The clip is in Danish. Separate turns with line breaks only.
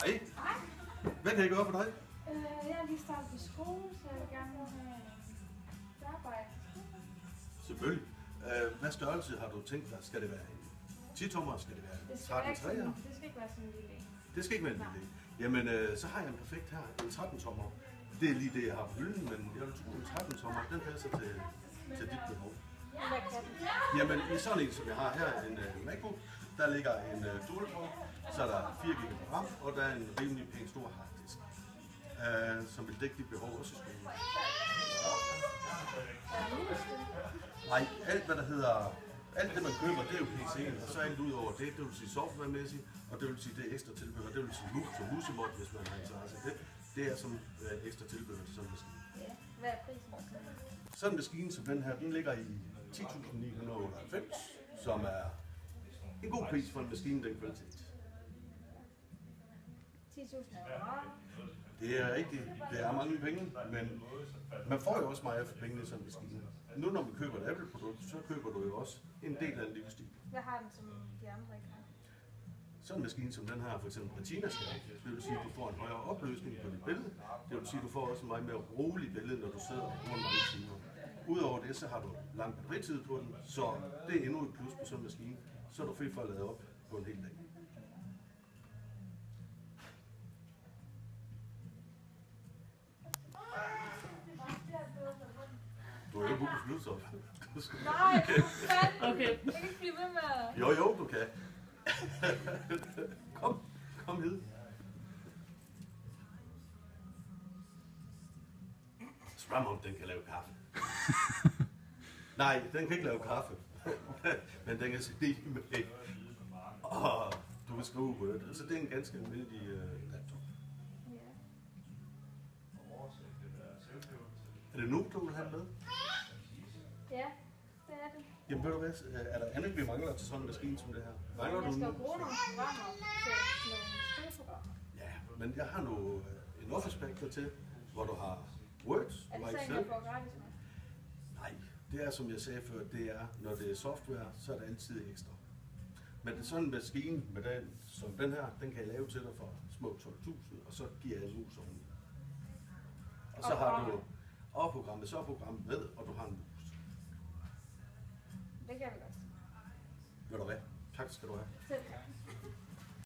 Hej. Hvad kan jeg gøre for dig?
Jeg er lige startet på skole, så jeg vil gerne have et arbejde.
Selvfølgelig. Hvad størrelse har du tænkt dig? Skal det være en 10-tommer? Skal det være en 13-3'er?
Det skal ikke være sådan en lille en.
Det skal ikke være en lille en. Jamen, så har jeg en perfekt her. En 13-tommer. Det er lige det, jeg har på hylden, men jeg vil tro, en 13-tommer, den passer til dit behov.
Hvad kan den?
Jamen, i sådan en, som jeg har her, en MacBook, der ligger en dual core, så er der 4 GB RAM, og der er en rimelig pæn stor harddisk, som vil dække dit behov også i skolen. Nej, alt hvad der hedder, alt det man køber, det er jo PC'en, og så alt ud over det, det vil sige softwaremæssigt, og det vil sige det er ekstra tilbehør, det vil sige mus og musemod, hvis man har interesse i det. Det er som ekstra tilbehør til sådan en maskine.
Ja. Hvad er prisen?
Sådan en maskine som den her, den ligger i 10.998, som er en god pris for en maskine, den kvalitet.
10.000
Det er rigtigt, det er mange penge, men man får jo også meget for pengene i sådan en maskine. Nu når man køber et Apple-produkt, så køber du jo også en del af en livsstil.
Hvad har den, som de andre ikke har?
Sådan en maskine som den her, for eksempel retina-skærm, det vil sige, at du får en højere opløsning på dit billede. Det vil sige, at du får også en meget mere rolig billede, når du sidder og bruger mange timer. Udover det, så har du lang batteritid på den, så det er endnu et plus på sådan en maskine. Så er du fri for at lade op på en hel dag. Du har jo ikke brugt Bluetooth.
Nej, okay. Jeg kan ikke blive ved med at...
Jo, du kan. Kom ned. Spørg mig, om den kan lave kaffe. Nej, den kan ikke lave kaffe. Men den kan skrive med. Og du kan skrive Word. Så det er en ganske almindelig laptop. Er det nu, du vil have med?
Ja, det er det.
Jamen ved du hvad, er der andet, vi mangler til sådan en maskine som det her? Mangler
Jeg
du
skal
nu?
bruge nogle programmer til nogle skriveprogrammer.
Ja, men jeg har nu en Office Pack til, hvor du har Word
Er det så en,
Excel.
jeg får gratis med?
Nej, det er som jeg sagde før, det er, når det er software, så er det altid ekstra. Men det er sådan en maskine med den, som den her, den kan jeg lave til dig for små 12.000, og så giver jeg en mus oven. Og så har du programmet, så er programmet med, og du har en mus.
Det kan vi godt.
Ved du hvad? Tak skal du have.
Selv tak.